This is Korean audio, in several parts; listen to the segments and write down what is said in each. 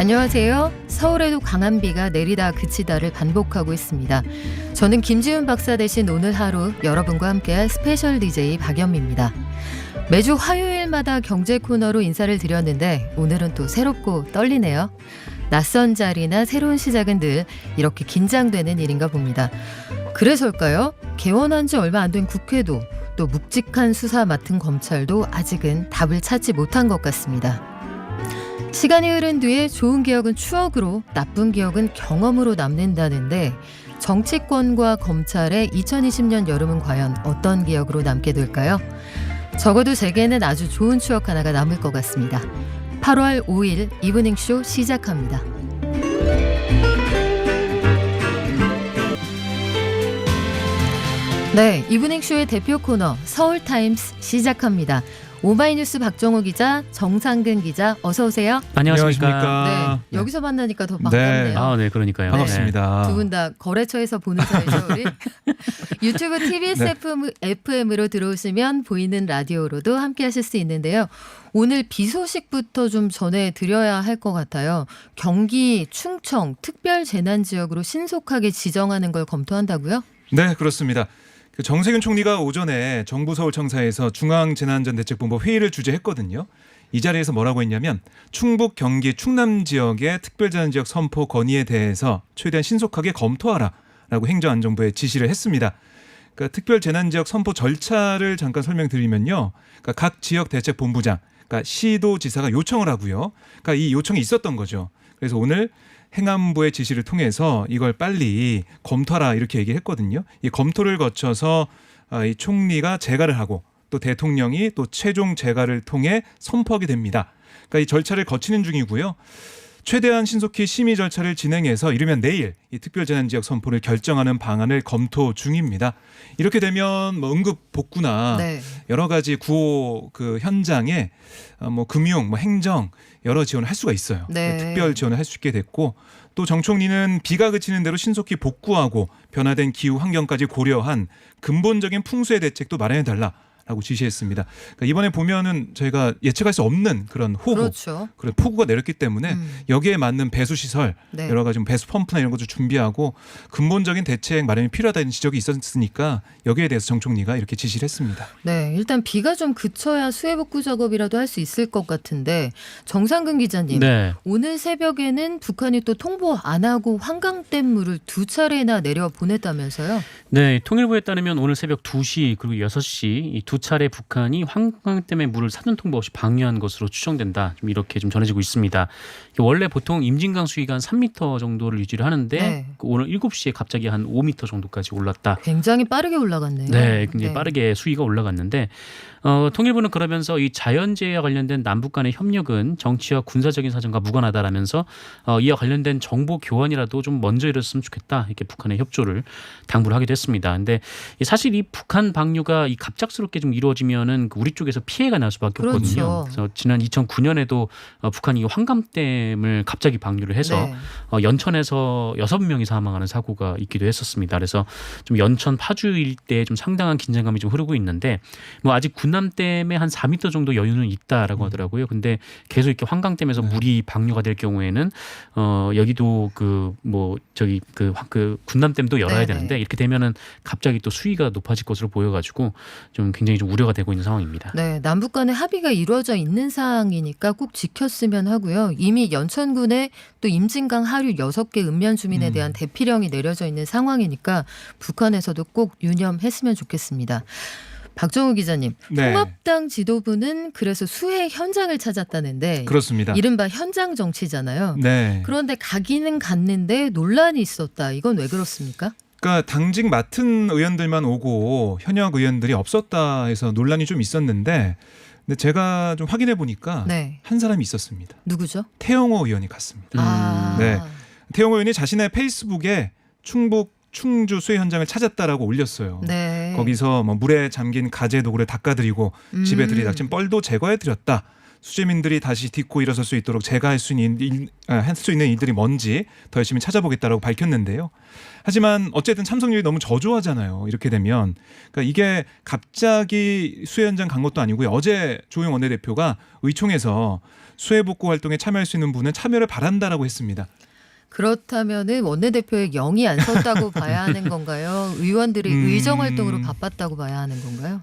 안녕하세요. 서울에도 강한 비가 내리다 그치다를 반복하고 있습니다. 저는 김지훈 박사 대신 오늘 하루 여러분과 함께할 스페셜 DJ 박연미입니다. 매주 화요일마다 경제 코너로 인사를 드렸는데 오늘은 또 새롭고 떨리네요. 낯선 자리나 새로운 시작은 늘 이렇게 긴장되는 일인가 봅니다. 그래서일까요? 개원한 지 얼마 안 된 국회도 또 묵직한 수사 맡은 검찰도 아직은 답을 찾지 못한 것 같습니다. 시간이 흐른 뒤에 좋은 기억은 추억으로, 나쁜 기억은 경험으로 남는다는데 정치권과 검찰의 2020년 여름은 과연 어떤 기억으로 남게 될까요? 적어도 제게는 아주 좋은 추억 하나가 남을 것 같습니다. 8월 5일 이브닝쇼 시작합니다. 네, 이브닝쇼의 대표 코너 서울타임스 시작합니다. 오마이뉴스 박정호 기자, 정상근 기자, 어서 오세요. 안녕하십니까. 네, 여기서 만나니까 더 반갑네요. 네, 그러니까요. 반갑습니다. 두 분 다 거래처에서 보는 사이죠, 우리. 유튜브 TBS FM으로 들어오시면 보이는 라디오로도 함께하실 수 있는데요. 오늘 비 소식부터 좀 전해드려야 할 것 같아요. 경기, 충청, 특별재난지역으로 신속하게 지정하는 걸 검토한다고요? 네, 그렇습니다. 정세균 총리가 오전에 정부 서울청사에서 중앙재난안전대책본부 회의를 주재했거든요. 이 자리에서 뭐라고 했냐면 충북, 경기, 충남 지역의 특별재난지역 선포 건의에 대해서 최대한 신속하게 검토하라라고 행정안전부에 지시를 했습니다. 그러니까 특별재난지역 선포 절차를 잠깐 설명드리면요. 그러니까 각 지역 대책본부장, 그러니까 시도지사가 요청을 하고요. 그러니까 이 요청이 있었던 거죠. 그래서 오늘 행안부의 지시를 통해서 이걸 빨리 검토하라 이렇게 얘기했거든요. 이 검토를 거쳐서 이 총리가 재가를 하고 또 대통령이 또 최종 재가를 통해 선포하게 됩니다. 그러니까 이 절차를 거치는 중이고요. 최대한 신속히 심의 절차를 진행해서 이르면 내일 이 특별재난지역 선포를 결정하는 방안을 검토 중입니다. 이렇게 되면 뭐 응급 복구나 여러 가지 구호 그 현장에 뭐 금융, 뭐 행정 여러 지원을 할 수가 있어요. 특별 지원을 할 수 있게 됐고 또 정 총리는 비가 그치는 대로 신속히 복구하고 변화된 기후 환경까지 고려한 근본적인 풍수의 대책도 마련해달라라고 지시했습니다. 그러니까 이번에 보면은 저희가 예측할 수 없는 그런 호우, 그렇죠. 그리고 폭우가 내렸기 때문에 여기에 맞는 배수 시설, 여러 가지 배수 펌프나 이런 것도 준비하고 근본적인 대책 마련이 필요하다는 지적이 있었으니까 여기에 대해서 정 총리가 이렇게 지시를 했습니다. 네, 일단 비가 좀 그쳐야 수해 복구 작업이라도 할 수 있을 것 같은데 정상근 기자님, 오늘 새벽에는 북한이 또 통보 안 하고 환강댐 물을 2차례나 내려 보냈다면서요? 네, 통일부에 따르면 오늘 새벽 2시 그리고 6시 이 2차례 북한이 환강댐의 물을 사전 통보 없이 방류한 것으로 추정된다. 좀 이렇게 좀 전해지고 있습니다. 원래 보통 임진강 수위가 한 3m 정도를 유지를 하는데 오늘 7시에 갑자기 한 5m 정도까지 올랐다. 굉장히 빠르게 올라갔네요. 네, 굉장히 빠르게 수위가 올라갔는데 통일부는 그러면서 이 자연재해와 관련된 남북 간의 협력은 정치와 군사적인 사정과 무관하다라면서 이와 관련된 정보 교환이라도 좀 먼저 이뤘으면 좋겠다. 이렇게 북한의 협조를 당부를 하기도 했습니다. 근데 사실 이 북한 방류가 이 갑작스럽게 좀 이루어지면은 우리 쪽에서 피해가 날 수밖에 없거든요. 그래서 지난 2009년에도 북한이 환감댐을 갑자기 방류를 해서 연천에서 6명이 사망하는 사고가 있기도 했었습니다. 그래서 좀 연천 파주 일대에 좀 상당한 긴장감이 좀 흐르고 있는데 뭐 아직 군남댐에 한 4m 정도 여유는 있다라고 하더라고요. 근데 계속 이렇게 환강댐에서 물이 방류가 될 경우에는 여기도 그 군남댐도 열어야 되는데 이렇게 되면은 갑자기 또 수위가 높아질 것으로 보여가지고 좀 굉장히 좀 우려가 되고 있는 상황입니다. 네, 남북 간의 합의가 이루어져 있는 상황이니까 꼭 지켰으면 하고요. 이미 연천군에 또 임진강 하류 6개 읍면 주민에 대한 대피령이 내려져 있는 상황이니까 북한에서도 꼭 유념했으면 좋겠습니다. 박정우 기자님, 통합당 지도부는 그래서 수해 현장을 찾았다는데 그렇습니다. 이른바 현장 정치잖아요. 그런데 가기는 갔는데 논란이 있었다. 이건 왜 그렇습니까? 그러니까 당직 맡은 의원들만 오고 현역 의원들이 없었다 해서 논란이 좀 있었는데 근데 제가 좀 확인해 보니까 한 사람이 있었습니다. 누구죠? 태영호 의원이 갔습니다. 태영호 의원이 자신의 페이스북에 충주 수해 현장을 찾았다라고 올렸어요. 거기서 뭐 물에 잠긴 가재 도구를 닦아드리고 집에 들이닥친 뻘도 제거해드렸다. 수재민들이 다시 딛고 일어설 수 있도록 제거할 수 있는 일들이 뭔지 더 열심히 찾아보겠다라고 밝혔는데요. 하지만 어쨌든 참석률이 너무 저조하잖아요. 이렇게 되면 그러니까 이게 갑자기 수해 현장 간 것도 아니고요. 어제 조영 원내대표가 의총에서 수해복구 활동에 참여할 수 있는 분은 참여를 바란다라고 했습니다. 그렇다면은 원내대표의 영이 안 섰다고 봐야 하는 건가요? 의원들이 의정 활동으로 바빴다고 봐야 하는 건가요?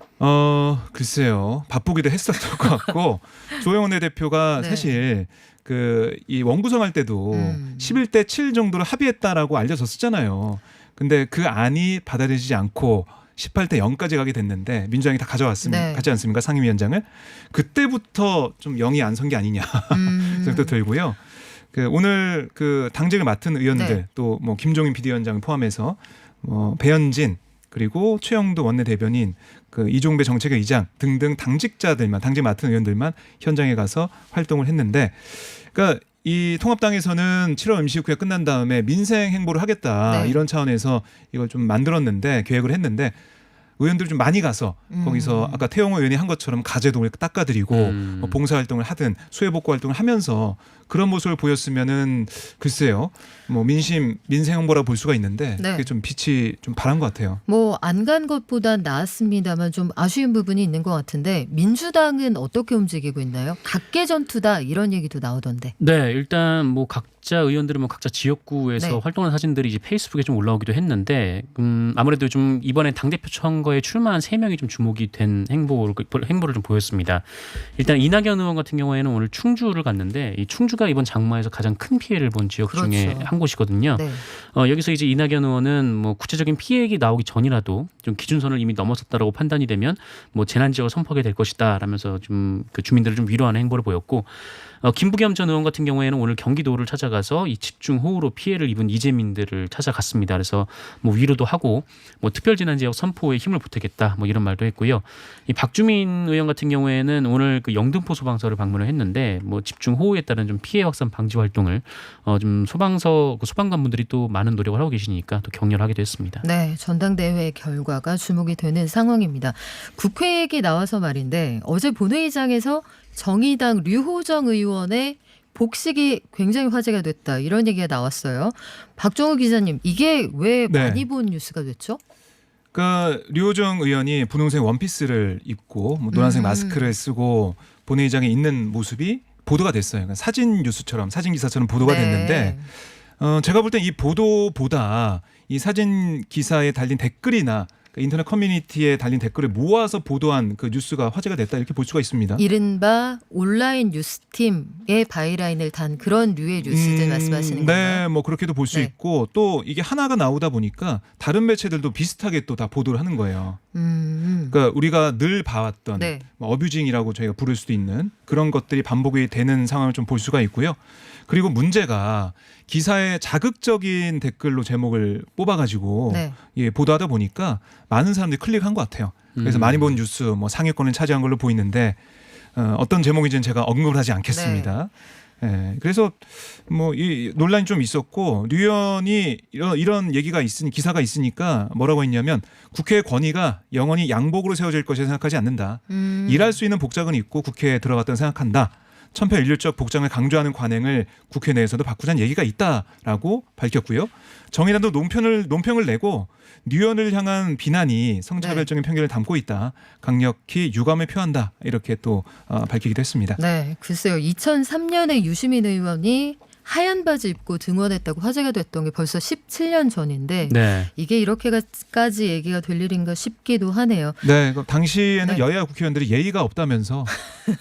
글쎄요. 바쁘기도 했었던 것 같고 조영 원내대표가 네. 사실 이 원구성 할 때도 11대 7 정도로 합의했다라고 알려졌었잖아요. 근데 그 안이 받아들여지지 않고 18대 0까지 가게 됐는데 민주당이 다 네. 가지 않습니까? 상임위원장을. 그때부터 좀 영이 안 선 게 아니냐 생각도 들고요. 오늘 당직을 맡은 의원들 네. 또 뭐 김종인 비대위원장을 포함해서 배현진 그리고 최영도 원내대변인 이종배 정책위의장 등등 당직 맡은 의원들만 현장에 가서 활동을 했는데 그러니까 이 통합당에서는 7월 임시국회가 끝난 다음에 민생 행보를 하겠다 네. 이런 차원에서 이걸 좀 만들었는데 계획을 했는데 의원들이 좀 많이 가서 거기서 아까 태용호 의원이 한 것처럼 가재동을 닦아드리고 뭐 봉사활동을 하든 수해복구 활동을 하면서 그런 모습을 보였으면은 글쎄요 뭐 민생 홍보라 볼 수가 있는데 네. 그게 좀 빛이 좀 바란 것 같아요. 뭐 안 간 것보단 나았습니다만 좀 아쉬운 부분이 있는 것 같은데 민주당은 어떻게 움직이고 있나요? 각계 전투다 이런 얘기도 나오던데. 네, 일단 뭐 각자 의원들은 뭐 각자 지역구에서 네. 활동한 사진들이 이제 페이스북에 좀 올라오기도 했는데 아무래도 좀 이번에 당대표 선거에 출마한 3명이 좀 주목이 된 행보를 좀 보였습니다. 일단 이낙연 의원 같은 경우에는 오늘 충주를 갔는데 이 충주가 이번 장마에서 가장 큰 피해를 본 지역 그렇죠. 중에 한 곳이거든요. 네. 여기서 이제 이낙연 의원은 뭐 구체적인 피해액이 나오기 전이라도 좀 기준선을 이미 넘어섰다라고 판단이 되면 뭐 재난 지역을 선포하게 될 것이다라면서 좀 주민들을 좀 위로하는 행보를 보였고 김부겸 전 의원 같은 경우에는 오늘 경기도를 찾아가서 이 집중호우로 피해를 입은 이재민들을 찾아갔습니다. 그래서 뭐 위로도 하고 뭐 특별재난지역 선포에 힘을 보태겠다 뭐 이런 말도 했고요. 이 박주민 의원 같은 경우에는 오늘 영등포 소방서를 방문을 했는데 뭐 집중호우에 따른 좀 피해 확산 방지 활동을 좀 소방관분들이 또 많은 노력을 하고 계시니까 또 격려하기도 했습니다. 네, 전당대회 결과가 주목이 되는 상황입니다. 국회 얘기 나와서 말인데 어제 본회의장에서 정의당 류호정 의원의 복식이 굉장히 화제가 됐다 이런 얘기가 나왔어요. 박종우 기자님 이게 왜 네. 많이 본 뉴스가 됐죠? 그러니까 류호정 의원이 분홍색 원피스를 입고 뭐 노란색 마스크를 쓰고 본회의장에 있는 모습이 보도가 됐어요. 그러니까 사진 뉴스처럼 사진 기사처럼 보도가 네. 됐는데 제가 볼 땐 이 보도보다 이 사진 기사에 달린 댓글이나 인터넷 커뮤니티에 달린 댓글을 모아서 보도한 그 뉴스가 화제가 됐다 이렇게 볼 수가 있습니다. 이른바 온라인 뉴스팀의 바이라인을 단 그런 류의 뉴스들 말씀하시는 건가요? 네, 뭐 그렇게도 볼 수 네. 있고 또 이게 하나가 나오다 보니까 다른 매체들도 비슷하게 또 다 보도를 하는 거예요. 그러니까 우리가 늘 봐왔던 네. 뭐 어뷰징이라고 저희가 부를 수도 있는 그런 것들이 반복이 되는 상황을 좀 볼 수가 있고요. 그리고 문제가 기사에 자극적인 댓글로 제목을 뽑아가지고 네. 예, 보도하다 보니까 많은 사람들이 클릭한 것 같아요. 그래서 많이 본 뉴스 뭐 상위권을 차지한 걸로 보이는데 어떤 제목인지는 제가 언급을 하지 않겠습니다. 예, 그래서 뭐 이 논란이 좀 있었고 류 의원이 이런 얘기가 기사가 있으니까 뭐라고 했냐면 국회의 권위가 영원히 양복으로 세워질 것이라 생각하지 않는다. 일할 수 있는 복장은 있고 국회에 들어갔다고 생각한다. 천편일률적 복장을 강조하는 관행을 국회 내에서도 바꾸자는 얘기가 있다라고 밝혔고요. 정의당도 논평을 내고 류 의원을 향한 비난이 성차별적인 편견을 담고 있다. 강력히 유감을 표한다. 이렇게 또 밝히기도 했습니다. 네, 글쎄요. 2003년에 유시민 의원이 하얀 바지 입고 등원했다고 화제가 됐던 게 벌써 17년 전인데 네. 이게 이렇게까지 얘기가 될 일인가 싶기도 하네요. 네, 당시에는 네. 여야 국회의원들이 예의가 없다면서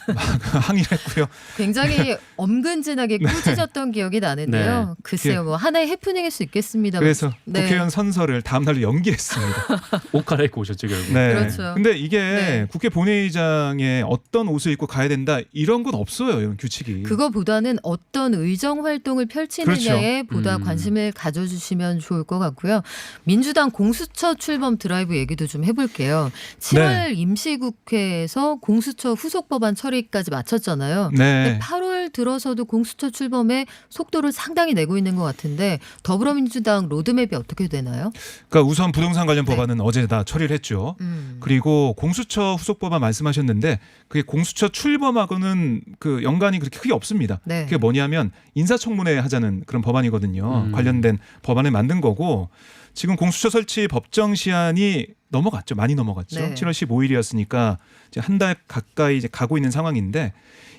막 항의를 했고요. 굉장히 엄근진하게 꾸짖었던 기억이 나는데요. 네. 글쎄요. 뭐 하나의 해프닝일 수 있겠습니다. 그래서 네. 국회의원 선서를 다음 날로 연기했습니다. 옷 갈아입고 오셨죠 결국. 네. 그렇죠. 근데 이게 네. 국회 본회의장에 어떤 옷을 입고 가야 된다 이런 건 없어요. 이런 규칙이. 그거보다는 어떤 의정 활동을 펼치느냐에 그렇죠. 보다 관심을 가져주시면 좋을 것 같고요. 민주당 공수처 출범 드라이브 얘기도 좀 해볼게요. 7월 임시국회에서 공수처 후속 법안 처리까지 마쳤잖아요. 네. 근데 8월 들어서도 공수처 출범에 속도를 상당히 내고 있는 것 같은데 더불어민주당 로드맵이 어떻게 되나요? 그러니까 우선 부동산 관련 네. 법안은 어제 다 처리를 했죠. 그리고 공수처 후속 법안 말씀하셨는데 그게 공수처 출범하고는 그 연관이 그렇게 크게 없습니다. 네. 그게 뭐냐면 인사청문회 하자는 그런 법안이거든요. 관련된 법안을 만든 거고 지금 공수처 설치 법정 시한이 넘어갔죠. 많이 넘어갔죠. 네. 7월 15일이었으니까 이제 한 달 가까이 이제 가고 있는 상황인데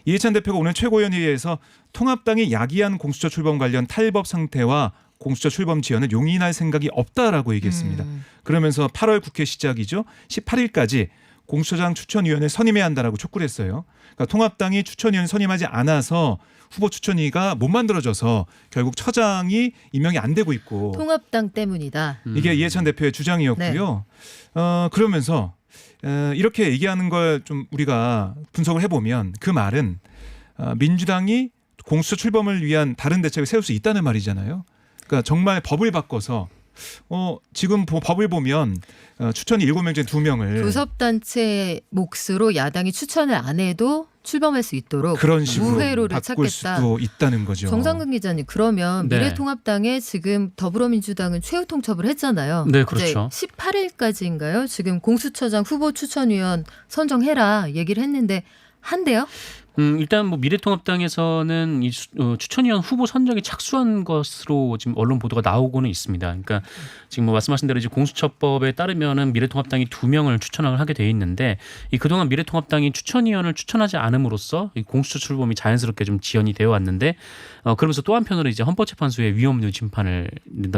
이해찬 대표가 오늘 최고위원회의에서 통합당이 야기한 공수처 출범 관련 탈법 상태와 공수처 출범 지연을 용인할 생각이 없다라고 얘기했습니다. 그러면서 8월 국회 시작이죠. 18일까지 공수처장 추천위원회 선임해야 한다라고 촉구를 했어요. 그러니까 통합당이 추천위원 선임하지 않아서 후보 추천위가 못 만들어져서 결국 처장이 임명이 안 되고 있고 통합당 때문이다. 이게 이해찬 대표의 주장이었고요. 그러면서 이렇게 얘기하는 걸 좀 우리가 분석을 해보면 그 말은 민주당이 공수처 출범을 위한 다른 대책을 세울 수 있다는 말이잖아요. 그러니까 정말 법을 바꿔서 지금 법을 보면 추천이 7명 중에 2명을 교섭단체 몫으로 야당이 추천을 안 해도 출범할 수 있도록 그런 식으로 우회로를 바꿀 찾겠다. 수도 있다는 거죠. 정상근 기자님, 그러면 네. 미래통합당에 지금 더불어민주당은 최후 통첩을 했잖아요. 네, 그렇죠. 이제 18일까지인가요? 지금 공수처장 후보 추천위원 선정해라 얘기를 했는데 한대요? 일단 뭐 미래통합당에서는 이 추천위원 후보 선정에 착수한 것으로 지금 언론 보도가 나오고는 있습니다. 그러니까 지금 뭐 말씀하신 대로 이제 공수처법에 따르면은 미래통합당이 2명을 추천을 하게 돼 있는데 이 그동안 미래통합당이 추천위원을 추천하지 않음으로써 이 공수처 출범이 자연스럽게 좀 지연이 되어 왔는데 그러면서 또 한편으로 이제 헌법재판소에 위헌 심판을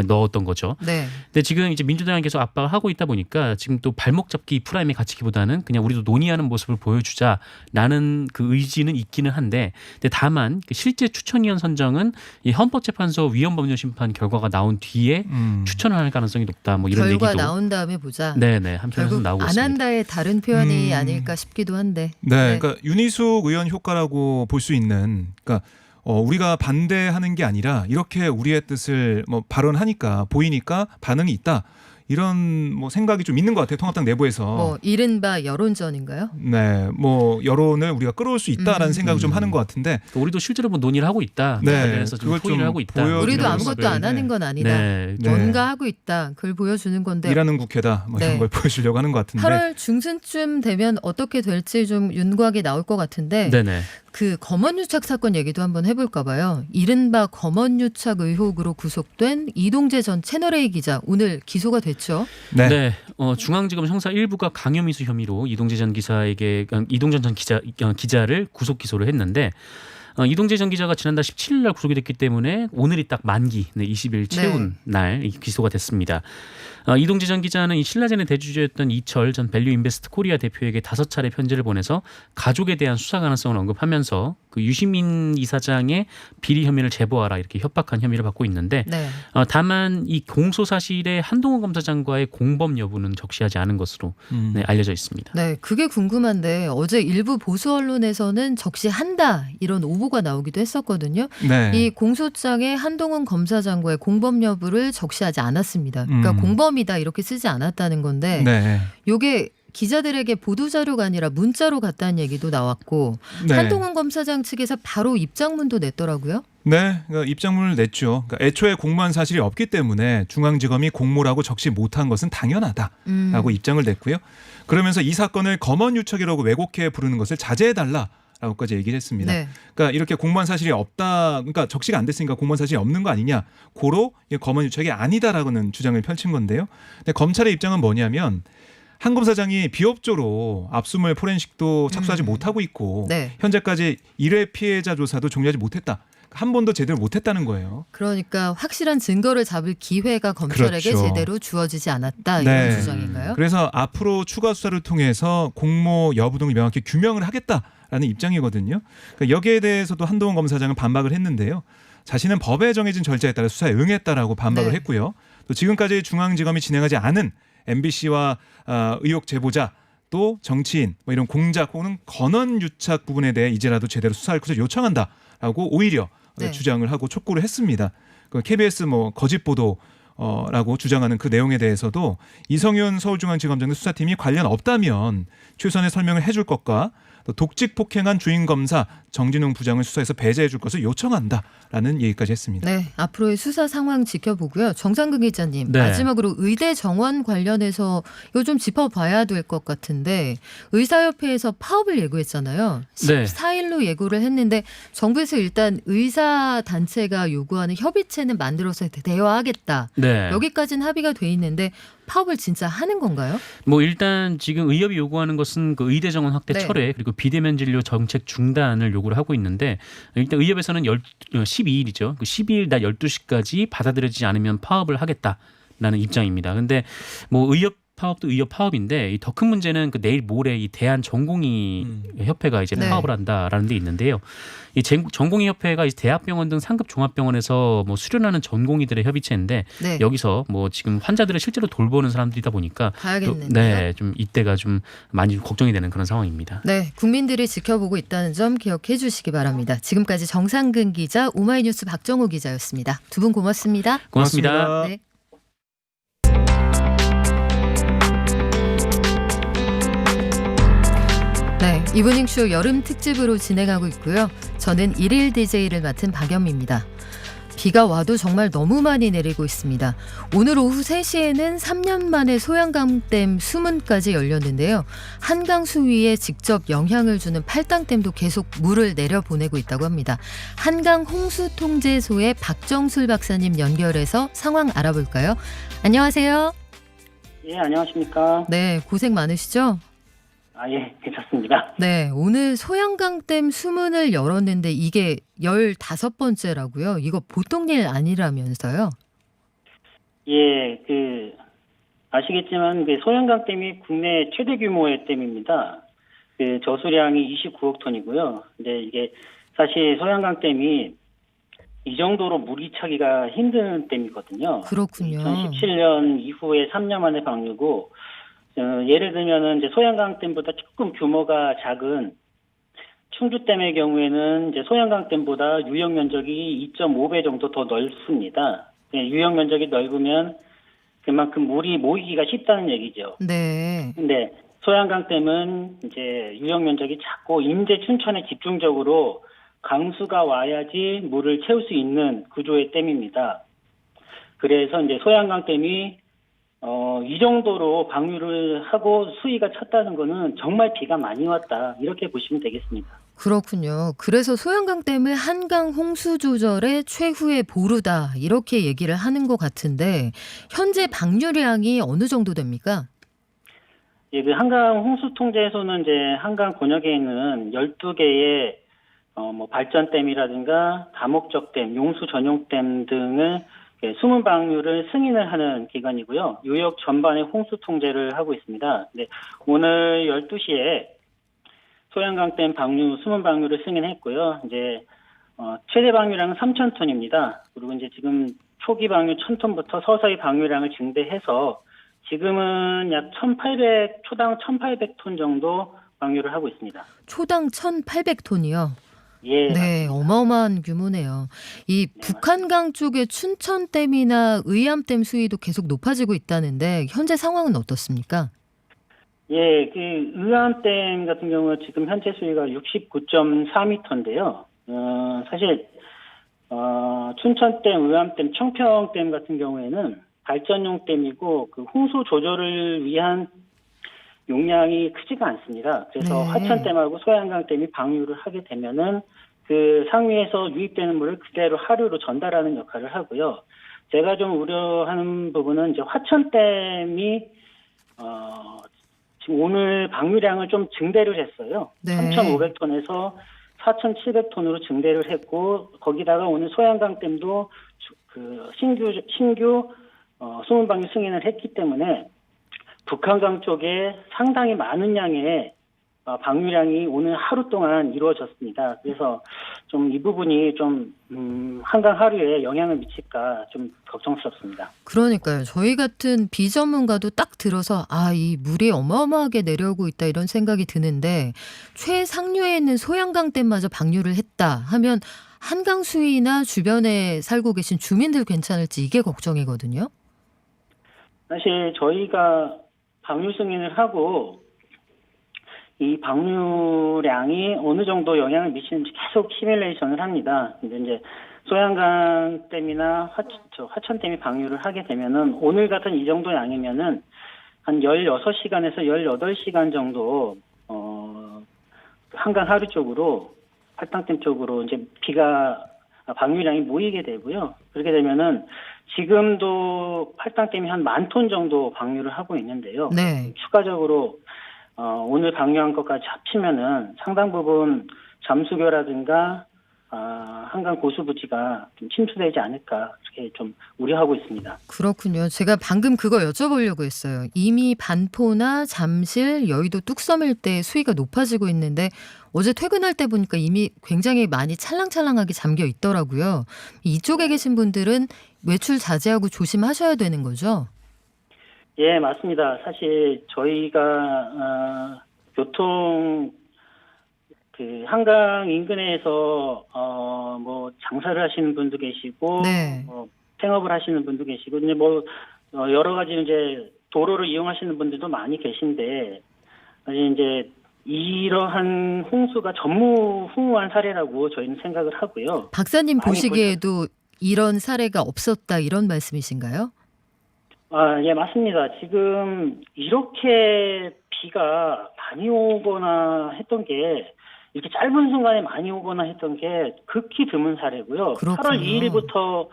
넣었던 거죠. 네. 근데 지금 이제 민주당이 계속 압박을 하고 있다 보니까 지금 또 발목 잡기 프라임에 갇히기보다는 그냥 우리도 논의하는 모습을 보여주자라는 그 의지는 있기는 한데, 근데 다만 실제 추천위원 선정은 이 헌법재판소 위헌법률심판 결과가 나온 뒤에 추천을 할 가능성이 높다. 뭐 이런 결과 얘기도 나온 다음에 보자. 네네 한편에서 결국 나오고 안 있습니다. 한다의 다른 표현이 아닐까 싶기도 한데. 네, 그러니까 윤희숙 의원 효과라고 볼 수 있는, 그러니까 우리가 반대하는 게 아니라 이렇게 우리의 뜻을 뭐 발언하니까 보이니까 반응이 있다. 이런 뭐 생각이 좀 있는 것 같아요. 통합당 내부에서. 뭐 이른바 여론전인가요? 네, 뭐 여론을 우리가 끌어올 수 있다라는 생각을 좀 하는 것 같은데. 우리도 실제로 뭐 논의를 하고 있다. 네, 관련해서 좀 그걸 토의를 좀 하고 있다. 보여주는 우리도 이런 아무것도 모습을, 안 하는 건 아니다. 네. 네. 뭔가 하고 있다. 그걸 보여주는 건데. 일하는 국회다. 뭐 네. 이런 걸 보여주려고 하는 것 같은데. 8월 중순쯤 되면 어떻게 될지 좀 윤곽이 나올 것 같은데. 네네. 그 검언유착 사건 얘기도 한번 해볼까 봐요. 이른바 검언유착 의혹으로 구속된 이동재 전 채널A 기자 오늘 기소가 됐죠. 네. 네, 중앙지검 형사 1부가 강요미수 혐의로 이동재 전 기자를 구속 기소를 했는데 이동재 전 기자가 지난달 17일 날 구속이 됐기 때문에 오늘이 딱 만기 20일 채운 날 기소가 됐습니다. 이동재 전 기자는 이 신라젠의 대주주였던 이철 전 밸류인베스트 코리아 대표에게 5차례 편지를 보내서 가족에 대한 수사 가능성을 언급하면서 그 유시민 이사장의 비리 혐의를 제보하라 이렇게 협박한 혐의를 받고 있는데 네. 다만 이 공소 사실에 한동훈 검사장과의 공범 여부는 적시하지 않은 것으로 알려져 있습니다. 네, 그게 궁금한데 어제 일부 보수 언론에서는 적시한다 이런 오보가 나오기도 했었거든요. 네. 이 공소장에 한동훈 검사장과의 공범 여부를 적시하지 않았습니다. 그러니까 공범이다 이렇게 쓰지 않았다는 건데 네. 이게 기자들에게 보도자료가 아니라 문자로 갔다는 얘기도 나왔고 네. 한동훈 검사장 측에서 바로 입장문도 냈더라고요. 네, 그러니까 입장문을 냈죠. 그러니까 애초에 공모한 사실이 없기 때문에 중앙지검이 공모라고 적시 못한 것은 당연하다라고 입장을 냈고요. 그러면서 이 사건을 검언유착이라고 왜곡해 부르는 것을 자제해달라라고까지 얘기를 했습니다. 네. 그러니까 이렇게 공모한 사실이 없다, 그러니까 적시가 안 됐으니까 공모한 사실이 없는 거 아니냐, 고로 이게 검언유착이 아니다라고는 주장을 펼친 건데요. 근데 검찰의 입장은 뭐냐면 한 검사장이 비협조로 압수물 포렌식도 착수하지 못하고 있고 네. 현재까지 1회 피해자 조사도 종료하지 못했다. 한 번도 제대로 못했다는 거예요. 그러니까 확실한 증거를 잡을 기회가 검찰에게 그렇죠. 제대로 주어지지 않았다 네. 이런 주장인가요? 그래서 앞으로 추가 수사를 통해서 공모 여부 등을 명확히 규명을 하겠다라는 입장이거든요. 그러니까 여기에 대해서도 한동훈 검사장은 반박을 했는데요. 자신은 법에 정해진 절차에 따라 수사에 응했다라고 반박을 네. 했고요. 또 지금까지 중앙지검이 진행하지 않은 MBC와 의혹 제보자 또 정치인 뭐 이런 공작 혹은 건원 유착 부분에 대해 이제라도 제대로 수사할 것을 요청한다라고 오히려 네. 주장을 하고 촉구를 했습니다. 그 KBS 뭐 거짓 보도 라고 주장하는 그 내용에 대해서도 이성윤 서울중앙지검장 수사팀이 관련 없다면 최선의 설명을 해줄 것과 또 독직 폭행한 주임 검사 정진웅 부장을 수사해서 배제해 줄 것을 요청한다라는 얘기까지 했습니다. 네, 앞으로의 수사 상황 지켜보고요. 정상근 기자님, 네. 마지막으로 의대 정원 관련해서 이거 좀 짚어봐야 될 것 같은데 의사협회에서 파업을 예고했잖아요. 네. 14일로 예고를 했는데 정부에서 일단 의사단체가 요구하는 협의체는 만들어서 대화하겠다. 네. 여기까지는 합의가 돼 있는데 파업을 진짜 하는 건가요? 뭐 일단 지금 의협이 요구하는 것은 그 의대 정원 확대 네. 철회 그리고 비대면 진료 정책 중단을 요구를 하고 있는데 일단 의협에서는 12일이죠. 그 12일 낮 12시까지 받아들여지지 않으면 파업을 하겠다라는 입장입니다. 근데 뭐 의협 파업도 의협 파업인데 더 큰 문제는 그 내일 모레 이 대한전공의 협회가 이제 네. 파업을 한다라는 데 있는데요. 이 전공의 협회가 대학병원 등 상급 종합병원에서 뭐 수련하는 전공의들의 협의체인데 네. 여기서 뭐 지금 환자들을 실제로 돌보는 사람들이다 보니까 봐야겠는데요. 네, 좀 이때가 좀 많이 걱정이 되는 그런 상황입니다. 네, 국민들이 지켜보고 있다는 점 기억해 주시기 바랍니다. 지금까지 정상근 기자, 오마이뉴스 박정호 기자였습니다. 두 분 고맙습니다. 고맙습니다. 네. 네, 이브닝쇼 여름 특집으로 진행하고 있고요. 저는 1일 DJ를 맡은 박연미입니다. 비가 와도 정말 너무 많이 내리고 있습니다. 오늘 오후 3시에는 3년 만에 소양강댐 수문까지 열렸는데요. 한강 수위에 직접 영향을 주는 팔당댐도 계속 물을 내려보내고 있다고 합니다. 한강 홍수통제소의 박정술 박사님 연결해서 상황 알아볼까요? 안녕하세요. 예, 안녕하십니까. 네, 고생 많으시죠? 예, 괜찮습니다. 네, 오늘 소양강댐 수문을 열었는데 이게 15번째라고요? 이거 보통 일 아니라면서요? 예, 아시겠지만, 소양강댐이 국내 최대 규모의 댐입니다. 저수량이 29억 톤이고요. 근데 이게 사실 소양강댐이 이 정도로 물이 차기가 힘든 댐이거든요. 그렇군요. 2017년 이후에 3년 만에 방류고, 예를 들면은 이제 소양강댐보다 조금 규모가 작은 충주댐의 경우에는 이제 소양강댐보다 유역 면적이 2.5배 정도 더 넓습니다. 유역 면적이 넓으면 그만큼 물이 모이기가 쉽다는 얘기죠. 네. 근데 소양강댐은 이제 유역 면적이 작고 임제 춘천에 집중적으로 강수가 와야지 물을 채울 수 있는 구조의 댐입니다. 그래서 이제 소양강댐이 이 정도로 방류를 하고 수위가 찼다는 거는 정말 비가 많이 왔다. 이렇게 보시면 되겠습니다. 그렇군요. 그래서 소양강댐을 한강 홍수 조절의 최후의 보루다 이렇게 얘기를 하는 것 같은데 현재 방류량이 어느 정도 됩니까? 예, 한강 홍수통제소는 이제 한강 권역에 있는 12개의 발전댐이라든가 다목적댐, 용수 전용댐 등을 수문 방류를 승인을 하는 기관이고요. 유역 전반의 홍수 통제를 하고 있습니다. 네, 오늘 12시에 소양강댐 수문 방류를 승인했고요. 이제 최대 방류량은 3,000톤입니다. 그리고 이제 지금 초기 방류 1,000톤부터 서서히 방류량을 증대해서 지금은 약 초당 1,800톤 정도 방류를 하고 있습니다. 초당 1,800톤이요. 예. 네, 어마어마한 규모네요. 이 북한강 쪽의 춘천댐이나 의암댐 수위도 계속 높아지고 있다는데 현재 상황은 어떻습니까? 예, 의암댐 같은 경우 지금 현재 수위가 69.4m인데요. 사실 춘천댐, 의암댐, 청평댐 같은 경우에는 발전용 댐이고 홍수 조절을 위한 용량이 크지가 않습니다. 그래서 네. 화천댐하고 소양강댐이 방류를 하게 되면은 상위에서 유입되는 물을 그대로 하류로 전달하는 역할을 하고요. 제가 좀 우려하는 부분은 이제 화천댐이 지금 오늘 방류량을 좀 증대를 했어요. 네. 3,500톤에서 4,700톤으로 증대를 했고 거기다가 오늘 소양강댐도 신규 수문 방류 승인을 했기 때문에 북한강 쪽에 상당히 많은 양의 방류량이 오늘 하루 동안 이루어졌습니다. 그래서 좀 이 부분이 좀 한강 하류에 영향을 미칠까 좀 걱정스럽습니다. 그러니까요. 저희 같은 비전문가도 딱 들어서 이 물이 어마어마하게 내려오고 있다 이런 생각이 드는데 최상류에 있는 소양강댐마저 방류를 했다 하면 한강 수위나 주변에 살고 계신 주민들 괜찮을지 이게 걱정이거든요. 사실 저희가 방류 승인을 하고 이 방류량이 어느 정도 영향을 미치는지 계속 시뮬레이션을 합니다. 근데 이제 소양강댐이나 화천댐이 방류를 하게 되면은 오늘 같은 이 정도 양이면은 한 16시간에서 18시간 정도 한강 하류 쪽으로 팔당댐 쪽으로 이제 비가 방류량이 모이게 되고요. 그렇게 되면은 지금도 팔당댐이 한 10,000톤 정도 방류를 하고 있는데요. 네. 추가적으로 오늘 방류한 것까지 합치면은 상당 부분 잠수교라든가 한강 고수부지가 좀 침수되지 않을까 이렇게 좀 우려하고 있습니다. 그렇군요. 제가 방금 그거 여쭤보려고 했어요. 이미 반포나 잠실, 여의도 뚝섬 일대 수위가 높아지고 있는데 어제 퇴근할 때 보니까 이미 굉장히 많이 찰랑찰랑하게 잠겨 있더라고요. 이쪽에 계신 분들은 외출 자제하고 조심하셔야 되는 거죠? 예, 맞습니다. 사실 저희가 교통 한강 인근에서 뭐 장사를 하시는 분도 계시고 네. 뭐 생업을 하시는 분도 계시고 이제 여러 가지 이제 도로를 이용하시는 분들도 많이 계신데 사실 이제 이러한 홍수가 전무후무한 사례라고 저희는 생각을 하고요. 박사님 많이 보시기에도 이런 사례가 없었다 이런 말씀이신가요? 예, 맞습니다. 지금 이렇게 비가 많이 오거나 했던 게 이렇게 짧은 순간에 많이 오거나 했던 게 극히 드문 사례고요. 그렇군요. 8월 2일부터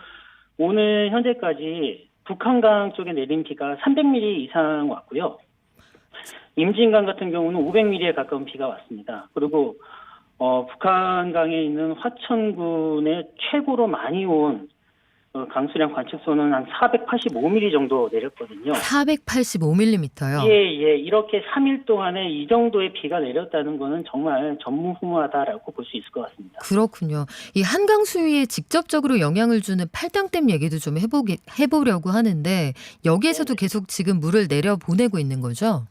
오늘 현재까지 북한강 쪽에 내린 비가 300mm 이상 왔고요. 임진강 같은 경우는 500mm에 가까운 비가 왔습니다. 그리고 북한강에 있는 화천군에 최고로 많이 온 강수량 관측소는 한 485mm 정도 내렸거든요. 485mm요. 예. 이렇게 3일 동안에 이 정도의 비가 내렸다는 거는 정말 전무후무하다라고 볼 수 있을 것 같습니다. 그렇군요. 이 한강 수위에 직접적으로 영향을 주는 팔당댐 얘기도 좀 해보려고 하는데 여기에서도 계속 지금 물을 내려보내고 있는 거죠?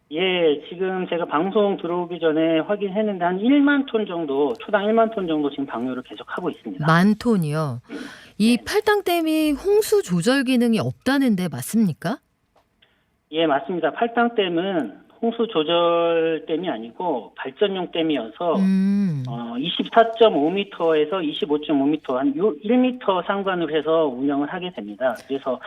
예, 지금 제가 방송 들어오기 전에 확인했는데 한 1만 톤 정도, 초당 1만 톤 정도 지금 방류를 계속하고 있습니다. 10,000톤이요. 이 팔당댐이 홍수 조절 기능이 없다는데 맞습니까? 예, 맞습니다. 팔당댐은 홍수 조절댐이 아니고 발전용 댐이어서 24.5m에서 25.5m, 한 1m 상관으로 해서 운영을 하게 됩니다. 그래서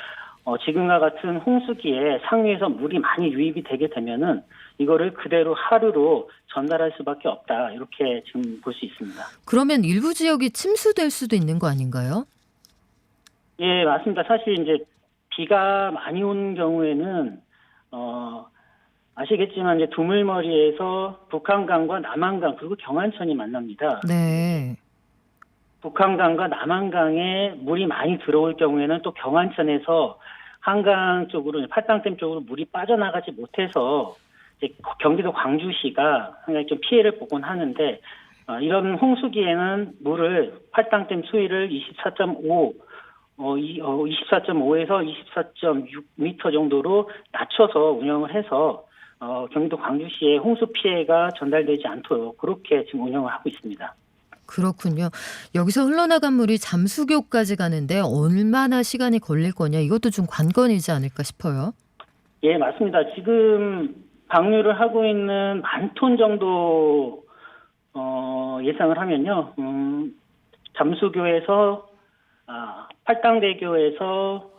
지금과 같은 홍수기에 상류에서 물이 많이 유입이 되게 되면은 이거를 그대로 하루로 전달할 수밖에 없다. 이렇게 지금 볼 수 있습니다. 그러면 일부 지역이 침수될 수도 있는 거 아닌가요? 예, 맞습니다. 사실 이제 비가 많이 오는 경우에는 아시겠지만 이제 두물머리에서 북한강과 남한강 그리고 경안천이 만납니다. 네. 북한강과 남한강에 물이 많이 들어올 경우에는 또 경안천에서 한강 쪽으로 팔당댐 쪽으로 물이 빠져나가지 못해서 이제 경기도 광주시가 상당히 좀 피해를 보곤 하는데 이런 홍수기에는 물을 팔당댐 수위를 24.5에서 24.6m 정도로 낮춰서 운영을 해서 경기도 광주시에 홍수 피해가 전달되지 않도록 그렇게 지금 운영을 하고 있습니다. 그렇군요. 여기서 흘러나간 물이 잠수교까지 가는데 얼마나 시간이 걸릴 거냐 이것도 좀 관건이지 않을까 싶어요. 예, 맞습니다. 지금 방류를 하고 있는 10,000톤 정도 예상을 하면요. 잠수교에서 팔당댐에서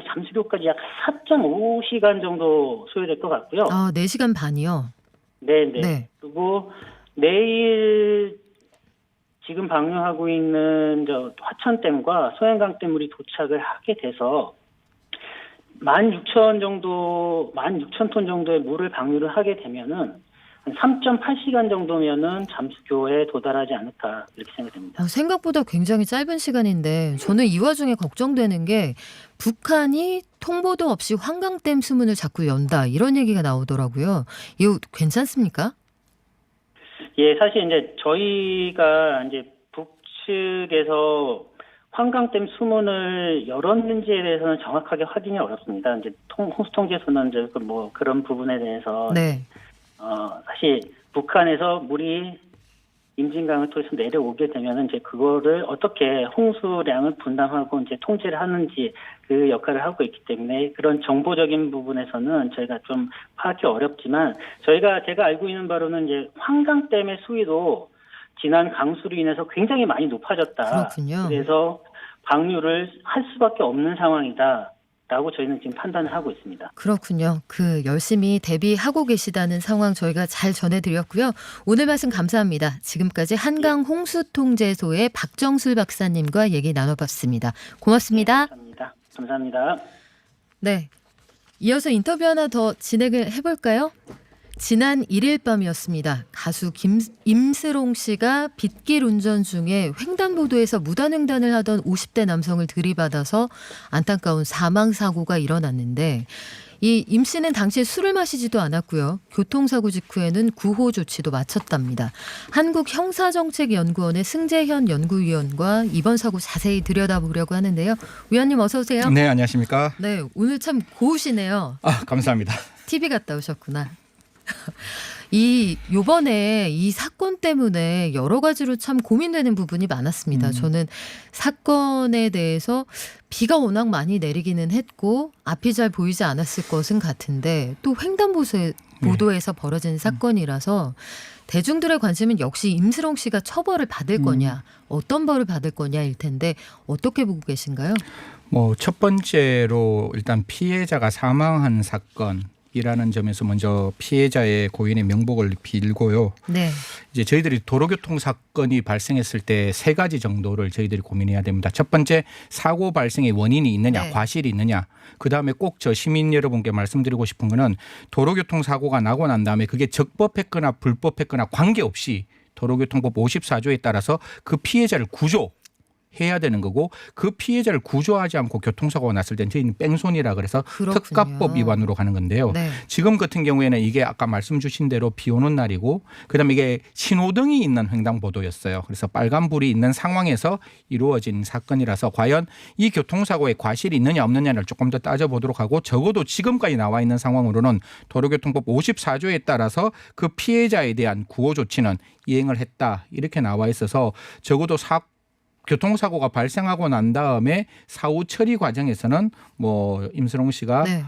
잠수교까지 약 4.5시간 정도 소요될 것 같고요. 4시간 반이요? 네네. 네. 그리고 내일 지금 방류하고 있는 화천댐과 소양강댐 물이 도착을 하게 돼서 16,000톤 정도의 물을 방류를 하게 되면은 한 3.8시간 정도면은 잠수교에 도달하지 않을까 이렇게 생각됩니다. 생각보다 굉장히 짧은 시간인데 저는 이 와중에 걱정되는 게 북한이 통보도 없이 환강댐 수문을 자꾸 연다 이런 얘기가 나오더라고요. 이거 괜찮습니까? 예, 사실 이제 저희가 이제 북측에서 환강댐 수문을 열었는지에 대해서는 정확하게 확인이 어렵습니다. 이제 홍수통제소는 이제 뭐 그런 부분에 대해서 네. 사실 북한에서 물이 임진강을 통해서 내려오게 되면은 이제 그거를 어떻게 홍수량을 분담하고 이제 통제를 하는지 그 역할을 하고 있기 때문에 그런 정보적인 부분에서는 저희가 좀 파악이 어렵지만 제가 알고 있는 바로는 이제 환강댐의 수위도 지난 강수로 인해서 굉장히 많이 높아졌다. 그렇군요. 그래서 방류를 할 수밖에 없는 상황이다. 라고 저희는 지금 판단을 하고 있습니다. 그렇군요. 그 열심히 대비하고 계시다는 상황 저희가 잘 전해드렸고요. 오늘 말씀 감사합니다. 지금까지 한강 홍수통제소의 박정술 박사님과 얘기 나눠봤습니다. 고맙습니다. 감사합니다. 네. 이어서 인터뷰 하나 더 진행을 해볼까요? 지난 1일 밤이었습니다. 가수 임스롱 씨가 빗길 운전 중에 횡단보도에서 무단횡단을 하던 50대 남성을 들이받아서 안타까운 사망사고가 일어났는데 이 임 씨는 당시에 술을 마시지도 않았고요. 교통사고 직후에는 구호 조치도 마쳤답니다. 한국형사정책연구원의 승재현 연구위원과 이번 사고 자세히 들여다보려고 하는데요. 위원님 어서 오세요. 네, 안녕하십니까? 네, 오늘 참 고우시네요. 감사합니다. TV 갔다 오셨구나. 요번에 이 사건 때문에 여러 가지로 참 고민되는 부분이 많았습니다. 저는 사건에 대해서 비가 워낙 많이 내리기는 했고 앞이 잘 보이지 않았을 것은 같은데 또 횡단보도에서 벌어진 사건이라서 대중들의 관심은 역시 임스롱 씨가 처벌을 받을 거냐, 어떤 벌을 받을 거냐일 텐데 어떻게 보고 계신가요? 첫 번째로 일단 피해자가 사망한 사건이라는 점에서 먼저 피해자의 고인의 명복을 빌고요. 네. 이제 저희들이 도로교통 사건이 발생했을 때 세 가지 정도를 저희들이 고민해야 됩니다. 첫 번째, 사고 발생의 원인이 있느냐, 네. 과실이 있느냐. 그다음에 꼭 저 시민 여러분께 말씀드리고 싶은 거는 도로교통 사고가 나고 난 다음에 그게 적법했거나 불법했거나 관계없이 도로교통법 54조에 따라서 그 피해자를 구조해야 되는 거고 그 피해자를 구조하지 않고 교통사고가 났을 땐 저희는 뺑소니라 그래서 그렇군요. 특가법 위반으로 가는 건데요. 네. 지금 같은 경우에는 이게 아까 말씀 주신 대로 비 오는 날이고 그다음에 이게 신호등이 있는 횡단보도였어요. 그래서 빨간불이 있는 상황에서 이루어진 사건이라서 과연 이 교통사고에 과실이 있느냐 없느냐를 조금 더 따져보도록 하고 적어도 지금까지 나와 있는 상황으로는 도로교통법 54조에 따라서 그 피해자에 대한 구호 조치는 이행을 했다. 이렇게 나와 있어서 적어도 교통사고가 발생하고 난 다음에 사후 처리 과정에서는 임스롱 씨가 네.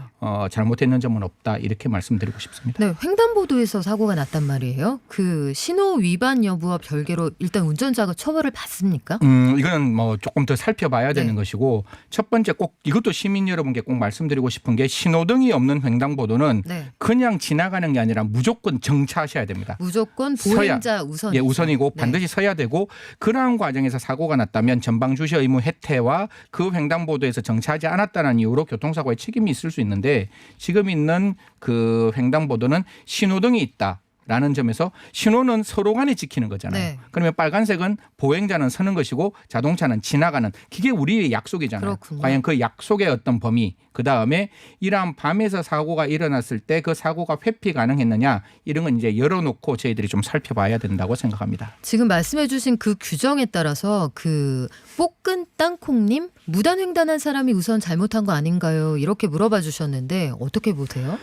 잘못했는 점은 없다 이렇게 말씀드리고 싶습니다. 네, 횡단보도에서 사고가 났단 말이에요. 그 신호 위반 여부와 별개로 일단 운전자가 처벌을 받습니까? 이거는 조금 더 살펴봐야 되는 네. 것이고 첫 번째 꼭 이것도 시민 여러분께 꼭 말씀드리고 싶은 게 신호등이 없는 횡단보도는 네. 그냥 지나가는 게 아니라 무조건 정차하셔야 됩니다. 무조건 보행자 우선. 예, 우선이고 네. 반드시 서야 되고 그러한 과정에서 사고가 났다면 전방 주시 의무 해태와 그 횡단보도에서 정차하지 않았다는 이유로 교통사고에 책임이 있을 수 있는데 지금 있는 그 횡단보도는 신호등이 있다라는 점에서 신호는 서로 간에 지키는 거잖아요. 네. 그러면 빨간색은 보행자는 서는 것이고 자동차는 지나가는 그게 우리의 약속이잖아요. 그렇군요. 과연 그 약속의 어떤 범위 그다음에 이러한 밤에서 사고가 일어났을 때 그 사고가 회피 가능했느냐 이런 건 이제 열어놓고 저희들이 좀 살펴봐야 된다고 생각합니다. 지금 말씀해 주신 그 규정에 따라서 그 뽀끈 땅콩님 무단횡단한 사람이 우선 잘못한 거 아닌가요? 이렇게 물어봐 주셨는데 어떻게 보세요?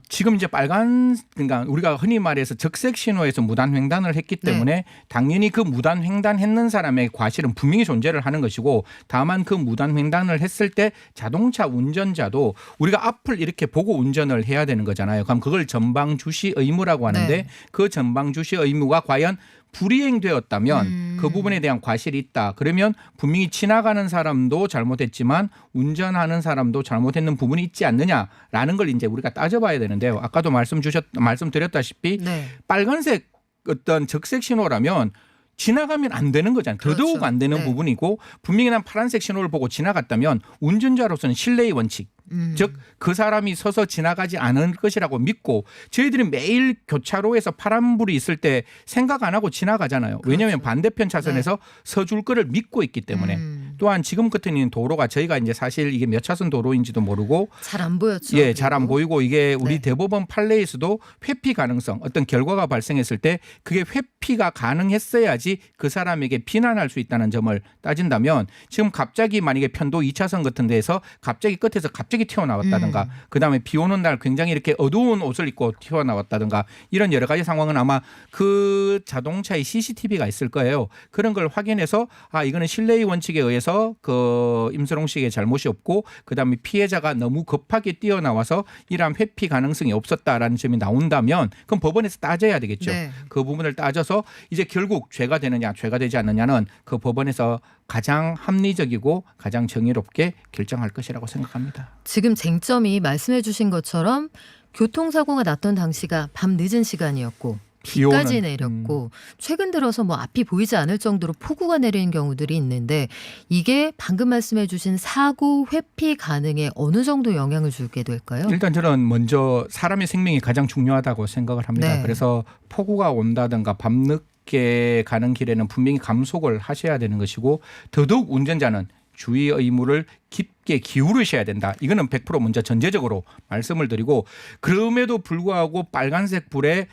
지금 이제 그러니까 우리가 흔히 말해서 적색 신호에서 무단 횡단을 했기 때문에 당연히 그 무단 횡단했는 사람의 과실은 분명히 존재를 하는 것이고 다만 그 무단 횡단을 했을 때 자동차 운전자도 우리가 앞을 이렇게 보고 운전을 해야 되는 거잖아요. 그럼 그걸 전방 주시 의무라고 하는데 네. 그 전방 주시 의무가 과연 불이행되었다면 그 부분에 대한 과실이 있다. 그러면 분명히 지나가는 사람도 잘못했지만 운전하는 사람도 잘못했는 부분이 있지 않느냐라는 걸 이제 우리가 따져봐야 되는데요. 아까도 말씀드렸다시피 네. 빨간색 어떤 적색 신호라면 지나가면 안 되는 거잖아요. 더더욱 그렇죠. 안 되는 네. 부분이고 분명히 난 파란색 신호를 보고 지나갔다면 운전자로서는 신뢰의 원칙 즉 그 사람이 서서 지나가지 않을 것이라고 믿고 저희들이 매일 교차로에서 파란불이 있을 때 생각 안 하고 지나가잖아요. 왜냐하면 그렇죠. 반대편 차선에서 서줄 거를 믿고 있기 때문에 또한 지금 같은 도로가 저희가 이제 사실 이게 몇 차선 도로인지도 모르고 잘 안 보였죠. 예, 잘 안 그리고. 보이고 이게 우리 네. 대법원 판례에서도 회피 가능성 어떤 결과가 발생했을 때 그게 회피가 가능했어야지 그 사람에게 비난할 수 있다는 점을 따진다면 지금 갑자기 만약에 편도 2차선 같은 데에서 갑자기 끝에서 갑자기 튀어나왔다든가 그다음에 비 오는 날 굉장히 이렇게 어두운 옷을 입고 튀어나왔다든가 이런 여러 가지 상황은 아마 그 자동차에 CCTV가 있을 거예요. 그런 걸 확인해서 이거는 신뢰의 원칙에 의해서 그 임스롱 씨의 잘못이 없고 그다음에 피해자가 너무 급하게 뛰어나와서 이러한 회피 가능성이 없었다라는 점이 나온다면 그럼 법원에서 따져야 되겠죠. 네. 그 부분을 따져서 따라서 이제 결국 죄가 되느냐 죄가 되지 않느냐는 그 법원에서 가장 합리적이고 가장 정의롭게 결정할 것이라고 생각합니다. 지금 쟁점이 말씀해 주신 것처럼 교통사고가 났던 당시가 밤 늦은 시간이었고 비까지 내렸고 최근 들어서 뭐 앞이 보이지 않을 정도로 폭우가 내리는 경우들이 있는데 이게 방금 말씀해 주신 사고 회피 가능에 어느 정도 영향을 주게 될까요? 일단 저는 먼저 사람의 생명이 가장 중요하다고 생각을 합니다. 네. 그래서 폭우가 온다든가 밤늦게 가는 길에는 분명히 감속을 하셔야 되는 것이고 더더욱 운전자는 주의 의무를 깊게 기울이셔야 된다. 이거는 100% 먼저 전제적으로 말씀을 드리고 그럼에도 불구하고 빨간색 불에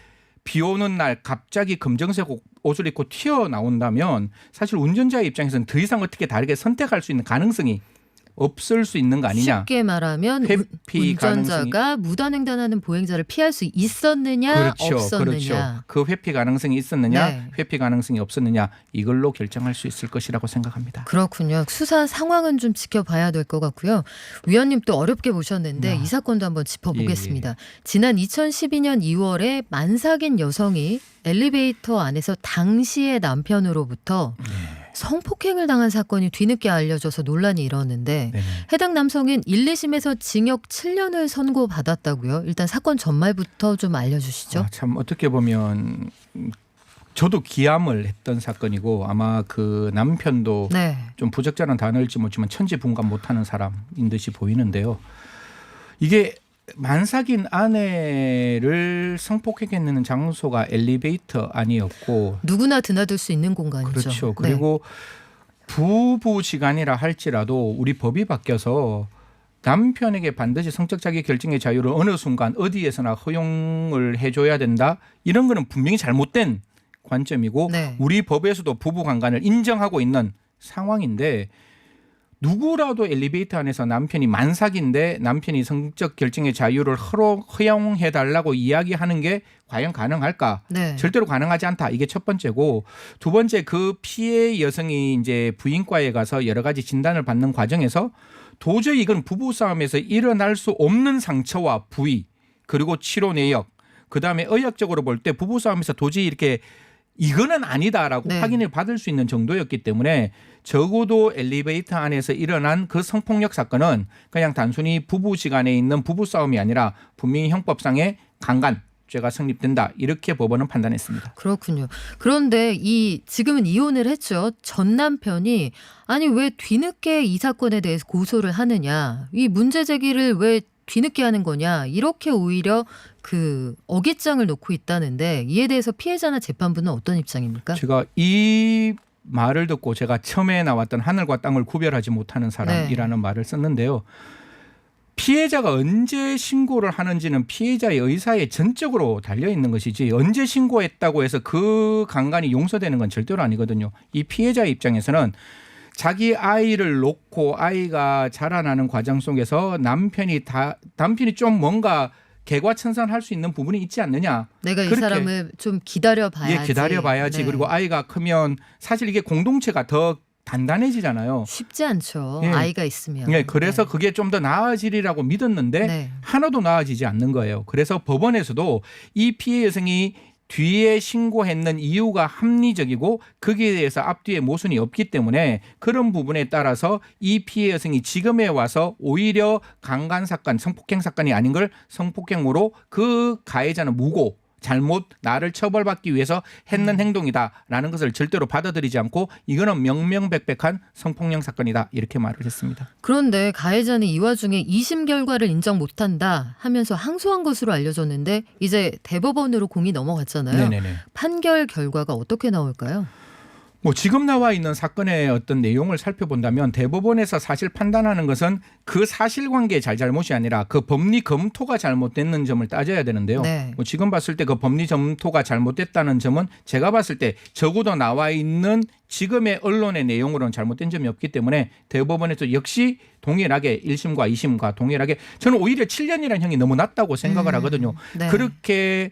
비 오는 날 갑자기 검정색 옷을 입고 튀어나온다면 사실 운전자의 입장에서는 더 이상 어떻게 다르게 선택할 수 있는 가능성이 없을 수 있는 거 아니냐. 쉽게 말하면 회피 운전자가 무단횡단하는 보행자를 피할 수 있었느냐 그렇죠, 없었느냐. 그렇죠. 그 회피 가능성이 있었느냐 네. 회피 가능성이 없었느냐 이걸로 결정할 수 있을 것이라고 생각합니다. 그렇군요. 수사 상황은 좀 지켜봐야 될 것 같고요. 위원님 또 어렵게 보셨는데 이 사건도 한번 짚어보겠습니다. 지난 2012년 2월에 만삭인 여성이 엘리베이터 안에서 당시의 남편으로부터 성폭행을 당한 사건이 뒤늦게 알려져서 논란이 일었는데 네네. 해당 남성은 1, 2심에서 징역 7년을 선고받았다고요. 일단 사건 전말부터 좀 알려주시죠. 참 어떻게 보면 저도 기함을 했던 사건이고 아마 그 남편도 네. 좀 부적절한 단어일지 모르지만 천지분간 못하는 사람인 듯이 보이는데요. 이게 만삭인 아내를 성폭행했는 장소가 엘리베이터 아니었고 누구나 드나들 수 있는 공간이죠. 그렇죠. 그리고 부부지간이라 할지라도 우리 법이 바뀌어서 남편에게 반드시 성적 자기 결정의 자유를 어느 순간 어디에서나 허용을 해줘야 된다. 이런 거는 분명히 잘못된 관점이고 네. 우리 법에서도 부부관계를 인정하고 있는 상황인데 누구라도 엘리베이터 안에서 남편이 만삭인데 남편이 성적 결정의 자유를 허용해달라고 이야기하는 게 과연 가능할까? 네. 절대로 가능하지 않다. 이게 첫 번째고 두 번째 그 피해 여성이 이제 부인과에 가서 여러 가지 진단을 받는 과정에서 도저히 이건 부부싸움에서 일어날 수 없는 상처와 부위 그리고 치료 내역 그다음에 의학적으로 볼 때 부부싸움에서 도저히 이렇게 이거는 아니다라고 네. 확인을 받을 수 있는 정도였기 때문에 적어도 엘리베이터 안에서 일어난 그 성폭력 사건은 그냥 단순히 부부지간에 있는 부부싸움이 아니라 분명히 형법상의 강간죄가 성립된다. 이렇게 법원은 판단했습니다. 그렇군요. 그런데 지금은 이혼을 했죠. 전 남편이 아니 왜 뒤늦게 이 사건에 대해서 고소를 하느냐. 이 문제 제기를 왜 뒤늦게 하는 거냐. 이렇게 오히려 그 어깃장을 놓고 있다는데 이에 대해서 피해자나 재판부는 어떤 입장입니까? 제가 이 말을 듣고 제가 처음에 나왔던 하늘과 땅을 구별하지 못하는 사람이라는 말을 썼는데요. 피해자가 언제 신고를 하는지는 피해자의 의사에 전적으로 달려있는 것이지 언제 신고했다고 해서 그 강간이 용서되는 건 절대로 아니거든요. 이 피해자의 입장에서는 자기 아이를 놓고 아이가 자라나는 과정 속에서 남편이 좀 뭔가 개과천선할 수 있는 부분이 있지 않느냐. 내가 이 그렇게. 사람을 좀 기다려봐야지. 예, 기다려봐야지. 네. 그리고 아이가 크면 사실 이게 공동체가 더 단단해지잖아요. 쉽지 않죠. 예. 아이가 있으면. 네, 그래서 네. 그게 좀 더 나아지리라고 믿었는데 네. 하나도 나아지지 않는 거예요. 그래서 법원에서도 이 피해 여성이 뒤에 신고했는 이유가 합리적이고 거기에 대해서 앞뒤에 모순이 없기 때문에 그런 부분에 따라서 이 피해 여성이 지금에 와서 오히려 강간 사건, 성폭행 사건이 아닌 걸 성폭행으로 그 가해자는 무고 잘못 나를 처벌받기 위해서 했는 행동이다라는 것을 절대로 받아들이지 않고 이거는 명명백백한 성폭력 사건이다 이렇게 말을 했습니다. 그런데 가해자는 이 와중에 2심 결과를 인정 못한다 하면서 항소한 것으로 알려졌는데 이제 대법원으로 공이 넘어갔잖아요. 네네네. 판결 결과가 어떻게 나올까요? 뭐 지금 나와 있는 사건의 어떤 내용을 살펴본다면 대법원에서 사실 판단하는 것은 그 사실관계의 잘잘못이 아니라 그 법리 검토가 잘못됐는 점을 따져야 되는데요. 네. 뭐 지금 봤을 때 그 법리 검토가 잘못됐다는 점은 제가 봤을 때 적어도 나와 있는 지금의 언론의 내용으로는 잘못된 점이 없기 때문에 대법원에서 역시 동일하게 1심과 2심과 동일하게 저는 오히려 7년이라는 형이 너무 낮다고 생각을 하거든요. 네. 그렇게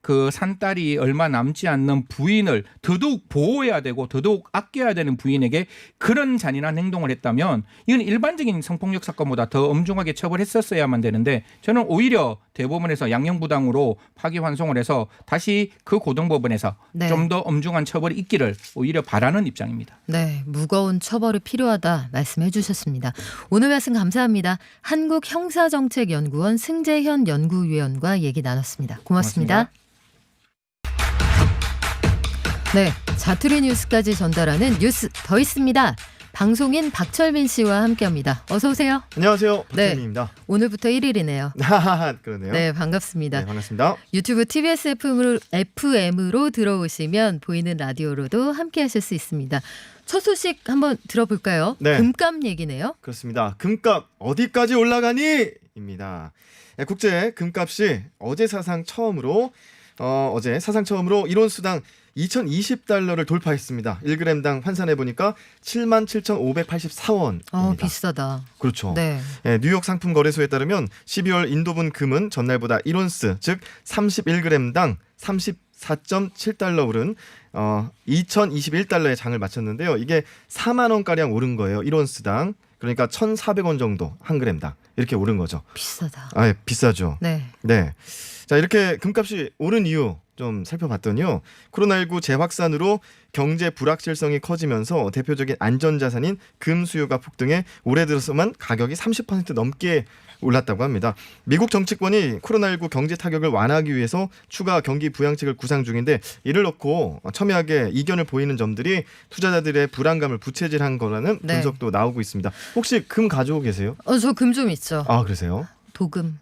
그 산딸이 얼마 남지 않는 부인을 더더욱 보호해야 되고 더더욱 아껴야 되는 부인에게 그런 잔인한 행동을 했다면 이건 일반적인 성폭력 사건보다 더 엄중하게 처벌했었어야만 되는데 저는 오히려 대법원에서 양형부당으로 파기환송을 해서 다시 그 고등법원에서 네. 좀 더 엄중한 처벌이 있기를 오히려 바라는 입장입니다. 네, 무거운 처벌이 필요하다 말씀해 주셨습니다. 오늘 말씀 감사합니다. 한국형사정책연구원 승재현 연구위원과 얘기 나눴습니다. 고맙습니다. 네, 자투리 뉴스까지 전달하는 뉴스 더 있습니다. 방송인 박철민 씨와 함께합니다. 어서 오세요. 안녕하세요. 네. 박철민입니다. 오늘부터 1일이네요. 그러네요. 네, 반갑습니다. 네, 반갑습니다. 유튜브 TBS FM으로 들어오시면 보이는 라디오로도 함께하실 수 있습니다. 첫 소식 한번 들어볼까요? 네. 금값 얘기네요. 그렇습니다. 금값 어디까지 올라가니? 입니다. 국제 금값이 어제 사상 처음으로 1온수당 2,020달러를 돌파했습니다. 1g당 환산해 보니까 77,584원입니다. 비싸다. 그렇죠. 네. 뉴욕 상품 거래소에 따르면 12월 인도분 금은 전날보다 1온스 즉 31g당 34.7달러 오른 2,021달러의 장을 마쳤는데요. 이게 4만 원가량 오른 거예요. 1온스당. 그러니까 1,400원 정도 한 그램당 이렇게 오른 거죠. 비싸다. 비싸죠. 네. 네. 자, 이렇게 금값이 오른 이유 좀 살펴봤더니요. 코로나19 재확산으로 경제 불확실성이 커지면서 대표적인 안전자산인 금 수요가 폭등해 올해 들어서만 가격이 30% 넘게 올랐다고 합니다. 미국 정치권이 코로나19 경제 타격을 완화하기 위해서 추가 경기 부양책을 구상 중인데 이를 놓고 첨예하게 이견을 보이는 점들이 투자자들의 불안감을 부채질한 거라는 네. 분석도 나오고 있습니다. 혹시 금 가지고 계세요? 저 금 좀 있죠. 그러세요? 도금.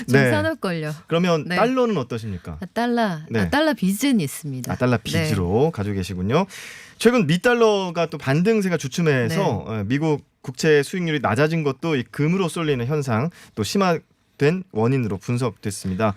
좀 네. 사놓을걸요. 그러면 네. 달러는 어떠십니까? 달러. 네. 달러 빚은 있습니다. 달러 빚으로 가지고 계시군요. 최근 미달러가 또 반등세가 주춤해서 미국 국채 수익률이 낮아진 것도 이 금으로 쏠리는 현상 또 심화된 원인으로 분석됐습니다.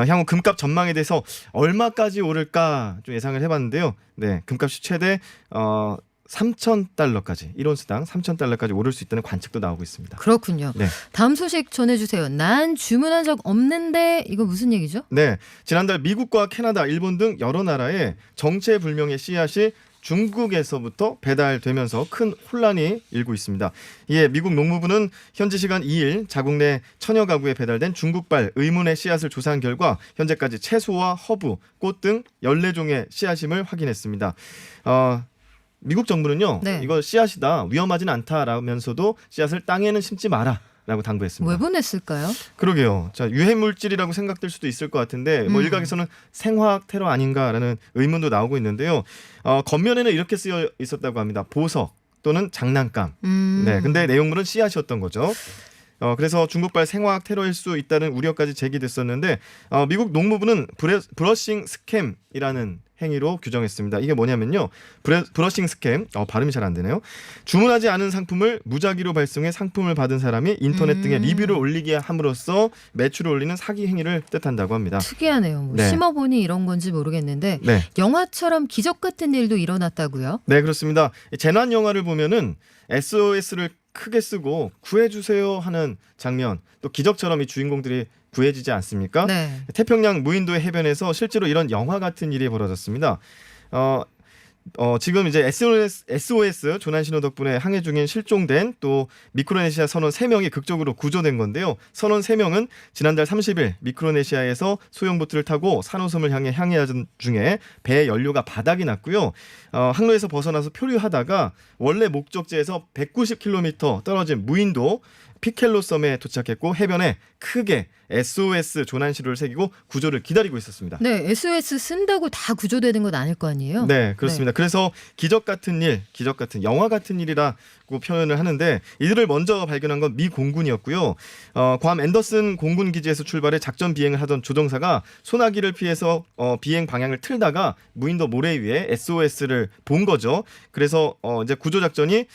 향후 금값 전망에 대해서 얼마까지 오를까 좀 예상을 해봤는데요. 네, 금값이 최대 3,000달러까지 1온스당 3,000달러까지 오를 수 있다는 관측도 나오고 있습니다. 그렇군요. 네. 다음 소식 전해주세요. 난 주문한 적 없는데 이거 무슨 얘기죠? 네, 지난달 미국과 캐나다, 일본 등 여러 나라에 정체불명의 씨앗이 중국에서부터 배달되면서 큰 혼란이 일고 있습니다. 이에 미국 농무부는 현지 시간 2일 자국 내 천여 가구에 배달된 중국발 의문의 씨앗을 조사한 결과 현재까지 채소와 허브, 꽃 등 14종의 씨앗임을 확인했습니다. 미국 정부는요. 네. 이거 씨앗이다. 위험하진 않다라면서도 씨앗을 땅에는 심지 마라. 라고 당부했습니다. 왜 보냈을까요? 그러게요. 자, 유해 물질이라고 생각될 수도 있을 것 같은데 뭐 일각에서는 생화학 테러 아닌가라는 의문도 나오고 있는데요. 겉면에는 이렇게 쓰여 있었다고 합니다. 보석 또는 장난감. 네, 근데 내용물은 씨앗이었던 거죠. 그래서 중국발 생화학 테러일 수 있다는 우려까지 제기됐었는데 미국 농무부는 브러싱 스캠이라는 행위로 규정했습니다. 이게 뭐냐면요. 브러싱 스캠, 발음이 잘 안 되네요. 주문하지 않은 상품을 무작위로 발송해 상품을 받은 사람이 인터넷 등에 리뷰를 올리게 함으로써 매출을 올리는 사기 행위를 뜻한다고 합니다. 특이하네요. 뭐 네. 심어보니 이런 건지 모르겠는데 네. 영화처럼 기적 같은 일도 일어났다고요? 네, 그렇습니다. 재난 영화를 보면은 SOS를 크게 쓰고 구해주세요 하는 장면, 또 기적처럼 이 주인공들이 구해지지 않습니까? 네. 태평양 무인도의 해변에서 실제로 이런 영화 같은 일이 벌어졌습니다. 지금 이제 SOS 조난 신호 덕분에 항해 중인 실종된 또 미크로네시아 선원 3명이 극적으로 구조된 건데요. 선원 3명은 지난달 30일 미크로네시아에서 소형보트를 타고 산호섬을 향해 항해하던 중에 배의 연료가 바닥이 났고요. 항로에서 벗어나서 표류하다가 원래 목적지에서 190km 떨어진 무인도 피켈로 섬에 도착했고 해변에 크게 SOS 조난 신호를 새기고 구조를 기다리고 있었습니다. 네, SOS 쓴다고 다 구조되는 건 아닐 거 아니에요? 네, 그렇습니다. 그래서 기적 같은 영화 같은 일이라고 표현을 하는데 이들을 먼저 발견한 건 미 공군이었고요. 괌 앤더슨 공군 기지에서 출발해 작전 비행을 하던 조종사가 소나기를 피해서 비행 방향을 틀다가 무인도 모래 위에 SOS를 본 거죠. 그래서 이제 구조 작전이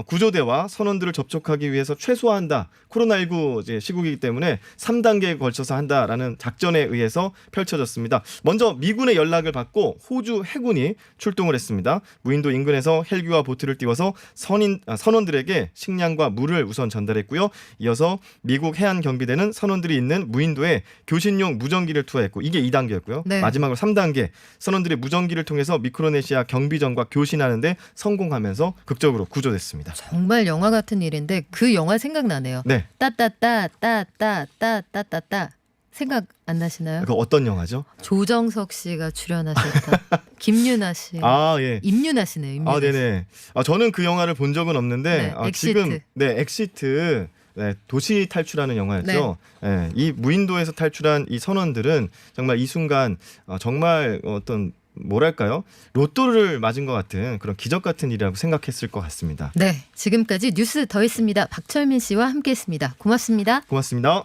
구조대와 선원들을 접촉하기 위해서 최소화한 한다. 코로나19 이제 시국이기 때문에 3단계에 걸쳐서 한다라는 작전에 의해서 펼쳐졌습니다. 먼저 미군의 연락을 받고 호주 해군이 출동을 했습니다. 무인도 인근에서 헬기와 보트를 띄워서 선원들에게 식량과 물을 우선 전달했고요. 이어서 미국 해안 경비대는 선원들이 있는 무인도에 교신용 무전기를 투하했고 이게 2단계였고요. 네. 마지막으로 3단계 선원들이 무전기를 통해서 미크로네시아 경비정과 교신하는데 성공하면서 극적으로 구조됐습니다. 정말 영화 같은 일인데 그 영화 생각나네요. 네, 따따따따따따따따따 생각 안 나시나요? 그 어떤 영화죠? 조정석 씨가 출연하셨던 김유나 씨. 아 예. 임유나 씨네요. 임유나 아 씨. 네네. 저는 그 영화를 본 적은 없는데 네, 엑시트. 지금 엑시트. 네, 도시 탈출하는 영화였죠. 네, 이 무인도에서 탈출한 이 선원들은 정말 이 순간 정말 어떤 뭐랄까요? 로또를 맞은 것 같은 그런 기적 같은 일이라고 생각했을 것 같습니다. 네, 지금까지 뉴스 더 있습니다. 박철민 씨와 함께했습니다. 고맙습니다. 고맙습니다.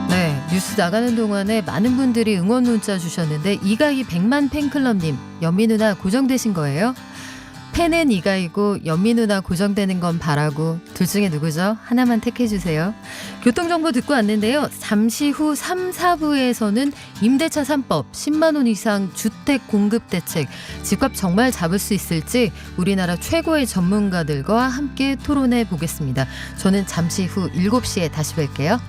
네, 뉴스 나가는 동안에 많은 분들이 응원 문자 주셨는데 이가희 100만 팬클럽님, 연미 누나 고정되신 거예요? 팬은 이가이고 연미 누나 고정되는 건 바라고 둘 중에 누구죠? 하나만 택해주세요. 교통정보 듣고 왔는데요. 잠시 후 3, 4부에서는 임대차 3법, 10만 원 이상 주택 공급 대책, 집값 정말 잡을 수 있을지 우리나라 최고의 전문가들과 함께 토론해 보겠습니다. 저는 잠시 후 7시에 다시 뵐게요.